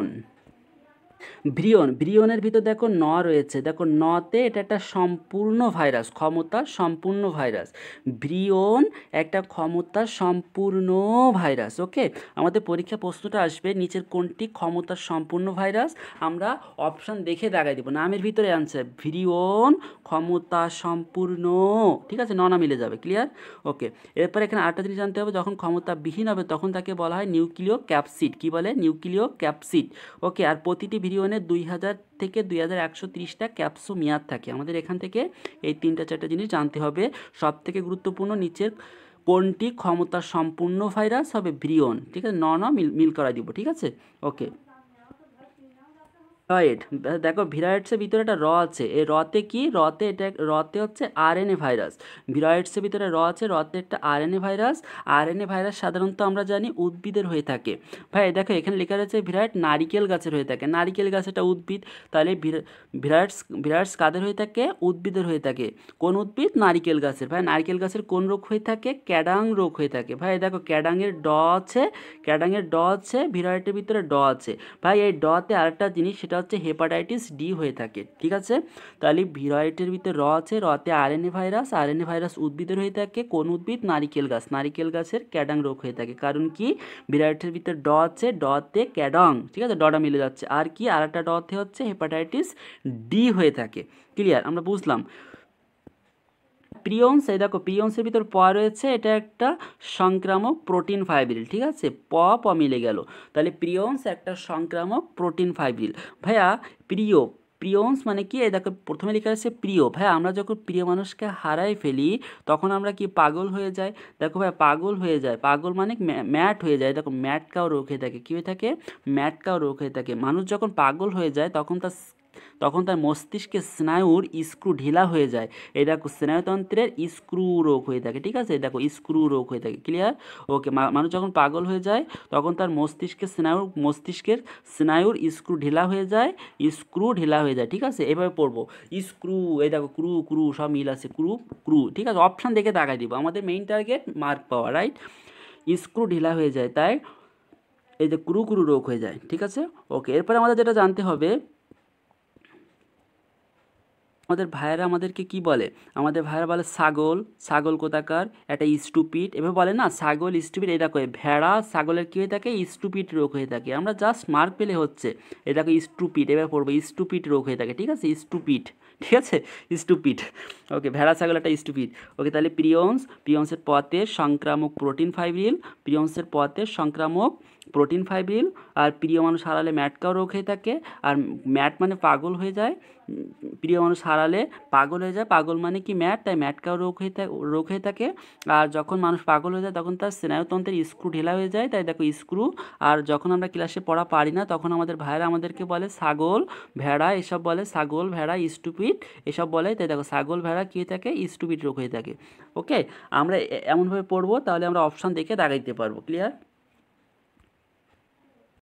ভ্রিয়ন। ভ্রিয়ন, ভ্রিয়নের ভিতর দেখো ন রয়েছে, দেখো নতে এটা একটা সম্পূর্ণ ভাইরাস, ক্ষমতার সম্পূর্ণ ভাইরাস। ভ্রিয়ন একটা ক্ষমতার সম্পূর্ণ ভাইরাস। ওকে, আমাদের পরীক্ষা প্রশ্নটা আসবে নিচের কোনটি ক্ষমতার সম্পূর্ণ ভাইরাস, আমরা অপশান দেখে দাগাই দেবো। নামের ভিতরে আনসার ভ্রিয়ন ক্ষমতা সম্পূর্ণ, ঠিক আছে, না মিলে যাবে, ক্লিয়ার। ওকে, এরপর এখানে আরেকটা জিনিস জানতে হবে, যখন ক্ষমতাবিহীন হবে তখন তাকে বলা হয় নিউক্লিয় ক্যাপসিড। কি বলে? নিউক্লিয় ক্যাপসিড। ওকে, আর প্রতিটি ভ্রিয়নের 2000 থেকে 2130টা ক্যাপসু মেয়াদ থাকে। আমাদের এখান থেকে এই 3-4টা জিনিস জানতে হবে। সব থেকে গুরুত্বপূর্ণ, নিচের কোনটি ক্ষমতা সম্পূর্ণ ভাইরাস হবে? ভ্রিয়ন, ঠিক আছে, মিল করাই দিব, ঠিক আছে। ওকে, ভিরায়েড, দেখো ভিরায়েডসের ভিতরে একটা র আছে, এই রতে কি, রতে হচ্ছে আরএনএ ভাইরাস। ভিরায়েডসের ভিতরে র আছে, রতে একটা আরএনএ ভাইরাস। আরএনএ ভাইরাস সাধারণত আমরা জানি উদ্ভিদের হয়ে থাকে। ভাই দেখো এখানে লেখা রয়েছে ভিরায়েড নারিকেল গাছের হয়ে থাকে। নারিকেল গাছ একটা উদ্ভিদ, তাহলে ভিরায়েডস কাদের হয়ে থাকে? উদ্ভিদের হয়ে থাকে। কোন উদ্ভিদ? নারিকেল গাছের। ভাই নারিকেল গাছের কোন রোগ হয়ে থাকে? ক্যাডাং রোগ হয়ে থাকে। ভাই দেখো ক্যাডাংয়ের ড আছে, ভিরায়েডের ভিতরে ড আছে। ভাই এই ডতে আরেকটা জিনিস, সেটা হচ্ছে হেপাটাইটিস ডি হয়ে থাকে, ঠিক আছে। তাহলে ভিরায়েডের ভিতরে র আছে, রতে আরএনএ ভাইরাস উদ্ভিদের হয়ে থাকে। কোন উদ্ভিদ? নারিকেল গাছ। নারিকেল গাছের ক্যাডাং রোগ হয়ে থাকে। কারণ কি? ভিরায়েডের ভিতরে ড আছে, ডতে ক্যাডাং, ঠিক আছে, ডটা মিলে যাচ্ছে। আর কি? আর একটা ডতে হচ্ছে হেপাটাইটিস ডি হয়ে থাকে। ক্লিয়ার, আমরা বুঝলাম। প্রিয়ন্স, এই দেখো প্রিয়ন্সের ভিতর প রয়েছে, এটা একটা সংক্রামক প্রোটিন ফাইব্রিল, ঠিক আছে, প মিলে গেল। তাহলে প্রিয়ন্স একটা সংক্রামক প্রোটিন ফাইব্রিল। ভাইয়া প্রিয়ন্স মানে কি? এই দেখো প্রথমে লেখা আছে প্রিয়। ভাইয়া আমরা যখন প্রিয় মানুষকে হারাই ফেলি তখন আমরা কি পাগল হয়ে যাই? দেখো ভাই পাগল হয়ে যায়, পাগল মানে ম্যাট হয়ে যায়। দেখো ম্যাটকাও রোগ হয়ে থাকে। কী হয়ে থাকে? ম্যাটকাও রোগ হয়ে থাকে। মানুষ যখন পাগল হয়ে যায় তখন তার মস্তিষ্কের স্নায়ুর স্ক্রু ঢিলা হয়ে যায়। এই দেখো স্নায়ুতন্ত্রের স্ক্রু রোগ হয়ে থাকে, ঠিক আছে, দেখো স্ক্রু রোগ হয়ে থাকে, ক্লিয়ার। ওকে, মানুষ যখন পাগল হয়ে যায় তখন তার মস্তিষ্কের স্নায়ুর স্ক্রু ঢিলা হয়ে যায়, ঠিক আছে। এভাবে পড়বো, স্ক্রু, এই দেখো ক্রু সব মিল আছে, ক্রু, ঠিক আছে। অপশান দেখে তাকাই দিব, আমাদের মেইন টার্গেট মার্ক পাওয়া, রাইট। স্ক্রু ঢিলা হয়ে যায়, তাই এই যে ক্রু রোগ হয়ে যায়, ঠিক আছে। ওকে, এরপরে আমাদের যেটা জানতে হবে, আমাদের ভাইয়েরা আমাদেরকে কি বলে? আমাদের ভাইয়েরা বলে ছাগল কোথাকার, একটা স্টুপিড, এভাবে বলে না, ছাগল স্টুপিড। এই দেখো ভেড়া ছাগলের কী হয়ে থাকে? স্টুপিড রোগ হয়ে থাকে। আমরা জাস্ট মার্ক পেলে হচ্ছে। এই দেখো স্টুপিড, এভাবে পড়বো, স্টুপিড রোগ হয়ে থাকে, ঠিক আছে, স্টুপিড, ঠিক আছে, স্টুপিড। ওকে, ভেড়া ছাগল একটা স্টুপিড। ওকে, তাহলে প্রিয়ন্সের পথে সংক্রামক প্রোটিন ফাইব্রিল। আর প্রিয় মানুষ হারালে ম্যাটকাও রোগ হয়ে থাকে। আর ম্যাট মানে পাগল হয়ে যায়, প্রিয় মানুষ হারালে পাগল হয়ে যায়, পাগল মানে কি? ম্যাট, তাই ম্যাটকাও রোগ হয়ে থাকে। আর যখন মানুষ পাগল হয়ে যায় তখন তার স্নায়ুতন্ত্রের স্ক্রু ঢিলা হয়ে যায়, তাই দেখো স্ক্রু। আর যখন আমরা ক্লাসে পড়া পারি না তখন আমাদের ভাইয়েরা আমাদেরকে বলে ছাগল, ভেড়া, এসব বলে, ছাগল, ভেড়া, স্টুপিড এসব বলে, তাই দেখো ছাগল, ভেড়া কী হয়ে থাকে? স্টুপিড রোগ হয়ে থাকে। ওকে, আমরা এমনভাবে পড়বো, তাহলে আমরা অপশান দেখে দাগাইতে পারবো, ক্লিয়ার।